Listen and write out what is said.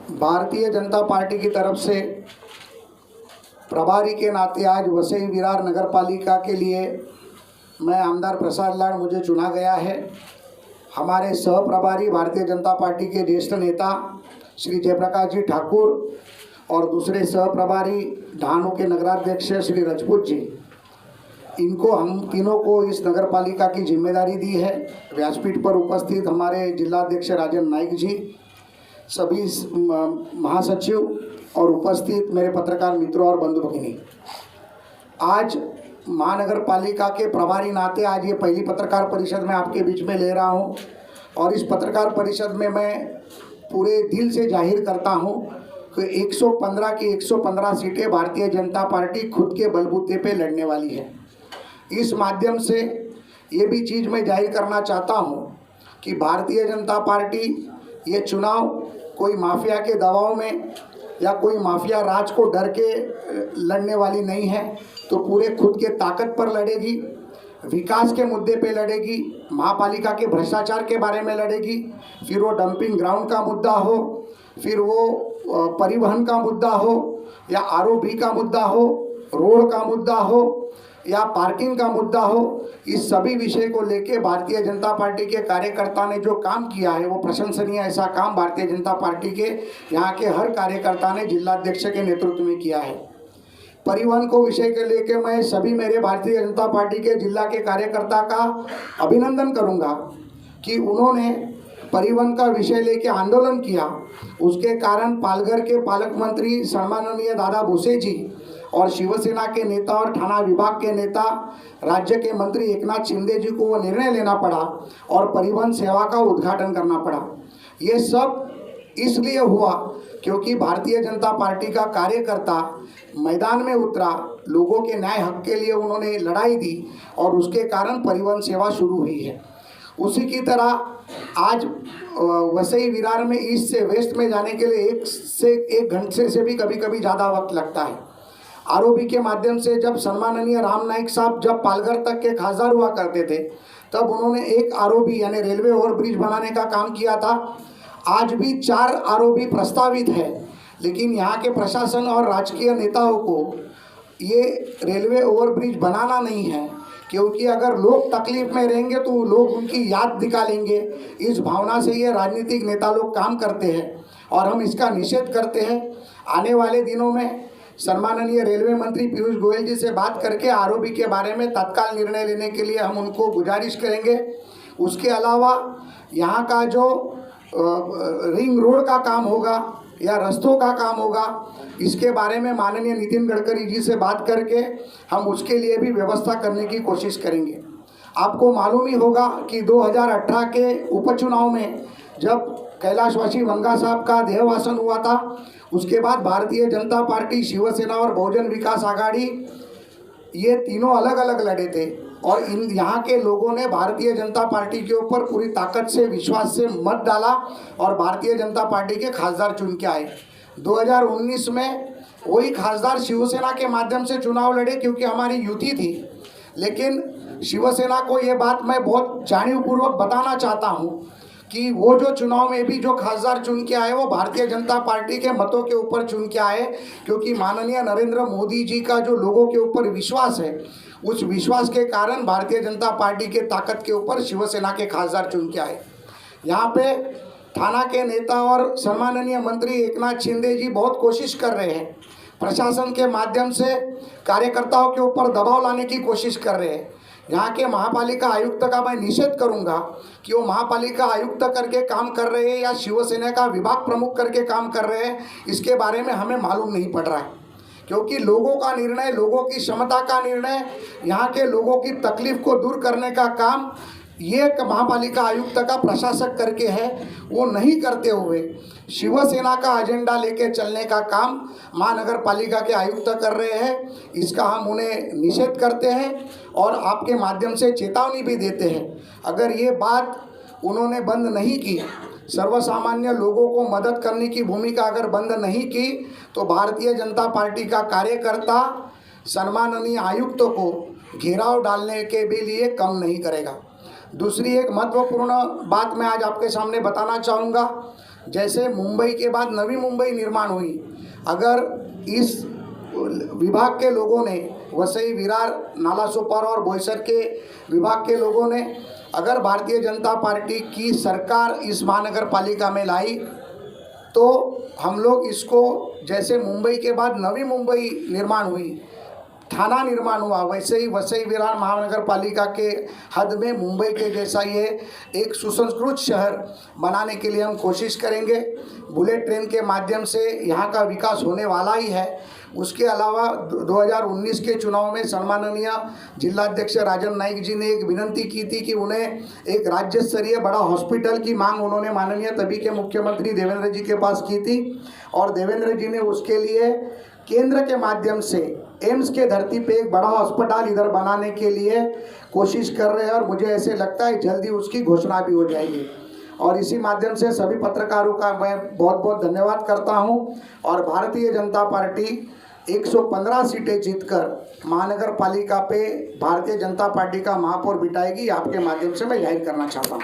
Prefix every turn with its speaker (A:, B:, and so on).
A: Bharatiya Janata party की तरफ से प्रभारी के नाते आज वसई विरार नगर पालिका के लिए मैं आमदार प्रसाद लाड मुझे चुना गया है। हमारे सह प्रभारी भारतीय जनता पार्टी के ज्येष्ठ नेता श्री जयप्रकाश जी ठाकुर और दूसरे सह प्रभारी ढानों के नगराध्यक्ष श्री रजपूत जी, इनको हम तीनों को इस नगर पालिका की जिम्मेदारी दी है। व्यासपीठ पर उपस्थित हमारे जिलाध्यक्ष राजन नाइक जी, सभी महासचिव और उपस्थित मेरे पत्रकार मित्रों और बंधु भगिनी, आज महानगर पालिका के प्रभारी नाते आज ये पहली पत्रकार परिषद मैं आपके बीच में ले रहा हूँ और इस पत्रकार परिषद में मैं पूरे दिल से जाहिर करता हूँ कि 115 की 115 सीटें भारतीय जनता पार्टी खुद के बलबूते पे लड़ने वाली है। इस माध्यम से ये भी चीज़ मैं जाहिर करना चाहता हूँ कि भारतीय जनता पार्टी ये चुनाव कोई माफिया के दबाव में या कोई माफिया राज को डर के लड़ने वाली नहीं है, तो पूरे खुद के ताकत पर लड़ेगी, विकास के मुद्दे पे लड़ेगी, महापालिका के भ्रष्टाचार के बारे में लड़ेगी, फिर वो डंपिंग ग्राउंड का मुद्दा हो, फिर वो परिवहन का मुद्दा हो या आरओबी का मुद्दा हो, रोड का मुद्दा हो या पार्किंग का मुद्दा हो, इस सभी विषय को लेके भारतीय जनता पार्टी के कार्यकर्ता ने जो काम किया है वो प्रशंसनीय ऐसा काम भारतीय जनता पार्टी के यहाँ के हर कार्यकर्ता ने जिलाध्यक्ष के नेतृत्व में किया है। परिवहन को विषय के लेके मैं सभी मेरे भारतीय जनता पार्टी के जिला के कार्यकर्ता का अभिनंदन करूँगा कि उन्होंने परिवहन का विषय लेके आंदोलन किया। उसके कारण पालघर के पालक मंत्री सम्माननीय दादा भुसे जी और शिवसेना के नेता और थाना विभाग के नेता राज्य के मंत्री एकनाथ शिंदे जी को वो निर्णय लेना पड़ा और परिवहन सेवा का उद्घाटन करना पड़ा। ये सब इसलिए हुआ क्योंकि भारतीय जनता पार्टी का कार्यकर्ता मैदान में उतरा, लोगों के न्याय हक के लिए उन्होंने लड़ाई दी और उसके कारण परिवहन सेवा शुरू हुई है। उसी की तरह आज वसई विरार में ईस्ट से वेस्ट में जाने के लिए 1 से 1 घंटे से भी कभी कभी ज़्यादा वक्त लगता है। आरओबी के माध्यम से जब सम्माननीय राम नाइक साहब जब पालघर तक के खासदार हुआ करते थे तब उन्होंने एक आरओबी यानी रेलवे ओवरब्रिज बनाने का काम किया था। आज भी 4 आरओबी प्रस्तावित है, लेकिन यहाँ के प्रशासन और राजकीय नेताओं को ये रेलवे ओवरब्रिज बनाना नहीं है, क्योंकि अगर लोग तकलीफ में रहेंगे तो लोग उनकी याद निकालेंगे। इस भावना से ये राजनीतिक नेता लोग काम करते हैं और हम इसका निषेध करते हैं। आने वाले दिनों में सम्माननीय रेलवे मंत्री पीयूष गोयल जी से बात करके आरओबी के बारे में तत्काल निर्णय लेने के लिए हम उनको गुजारिश करेंगे। उसके अलावा यहाँ का जो रिंग रोड का काम होगा या रस्तों का काम होगा, इसके बारे में माननीय नितिन गडकरी जी से बात करके हम उसके लिए भी व्यवस्था करने की कोशिश करेंगे। आपको मालूम ही होगा कि 2018 के उपचुनाव में जब कैलाशवासी वंगा साहब का देहवासन हुआ था, उसके बाद भारतीय जनता पार्टी, शिवसेना और बहुजन विकास आघाड़ी ये तीनों अलग अलग लड़े थे और यहाँ के लोगों ने भारतीय जनता पार्टी के ऊपर पूरी ताकत से, विश्वास से मत डाला और भारतीय जनता पार्टी के खासदार चुन के आए। 2019 में वही खासदार शिवसेना के माध्यम से चुनाव लड़े क्योंकि हमारी युति थी, लेकिन शिवसेना को ये बात मैं बहुत जानीपूर्वक बताना चाहता हूँ कि वो जो चुनाव में भी जो खासदार चुन के आए वो भारतीय जनता पार्टी के मतों के ऊपर चुन के आए, क्योंकि माननीय नरेंद्र मोदी जी का जो लोगों के ऊपर विश्वास है, उस विश्वास के कारण भारतीय जनता पार्टी के ताकत के ऊपर शिवसेना के खासदार चुन के आए। यहाँ पे थाना के नेता और सम्माननीय मंत्री एकनाथ शिंदे जी बहुत कोशिश कर रहे हैं, प्रशासन के माध्यम से कार्यकर्ताओं के ऊपर दबाव लाने की कोशिश कर रहे हैं। यहाँ के महापालिका आयुक्त का मैं निषेध करूँगा कि वो महापालिका आयुक्त करके काम कर रहे हैं या शिवसेना का विभाग प्रमुख करके काम कर रहे हैं, इसके बारे में हमें मालूम नहीं पड़ रहा है, क्योंकि लोगों का निर्णय, लोगों की क्षमता का निर्णय, यहाँ के लोगों की तकलीफ को दूर करने का काम ये महापालिका आयुक्त का प्रशासक करके है, वो नहीं करते हुए शिवसेना का एजेंडा लेके चलने का काम महानगर पालिका के आयुक्त कर रहे हैं। इसका हम उन्हें निषेध करते हैं और आपके माध्यम से चेतावनी भी देते हैं। अगर ये बात उन्होंने बंद नहीं की, सर्वसामान्य लोगों को मदद करने की भूमिका अगर बंद नहीं की, तो भारतीय जनता पार्टी का कार्यकर्ता सम्माननीय आयुक्त को घेराव डालने के भी लिए कम नहीं करेगा। दूसरी एक महत्वपूर्ण बात मैं आज आपके सामने बताना चाहूँगा जैसे मुंबई के बाद नवी मुंबई निर्माण हुई, अगर इस विभाग के लोगों ने, वसई, विरार, नालासोपारा और बोईसर के विभाग के लोगों ने अगर भारतीय जनता पार्टी की सरकार इस महानगर पालिका में लाई, तो हम लोग इसको, जैसे मुंबई के बाद नवी मुंबई निर्माण हुई, थाना निर्माण हुआ, वैसे ही वसई विरार महानगर पालिका के हद में मुंबई के जैसा ये एक सुसंस्कृत शहर बनाने के लिए हम कोशिश करेंगे। बुलेट ट्रेन के माध्यम से यहाँ का विकास होने वाला ही है। उसके अलावा 2019 के चुनाव में सम्माननीय जिलाध्यक्ष राजन नाइक जी ने एक विनती की थी कि उन्हें एक राज्य स्तरीय बड़ा हॉस्पिटल की मांग उन्होंने माननीय तभी के मुख्यमंत्री देवेंद्र जी के पास की थी, और देवेंद्र जी ने उसके लिए केंद्र के माध्यम से एम्स के धरती पे एक बड़ा अस्पताल इधर बनाने के लिए कोशिश कर रहे हैं, और मुझे ऐसे लगता है जल्दी उसकी घोषणा भी हो जाएगी। और इसी माध्यम से सभी पत्रकारों का मैं बहुत बहुत धन्यवाद करता हूं, और भारतीय जनता पार्टी 115 सीटें जीतकर महानगर पालिका पे भारतीय जनता पार्टी का महापौर बिठाएगी, आपके माध्यम से मैं जाहिर करना चाहता हूँ।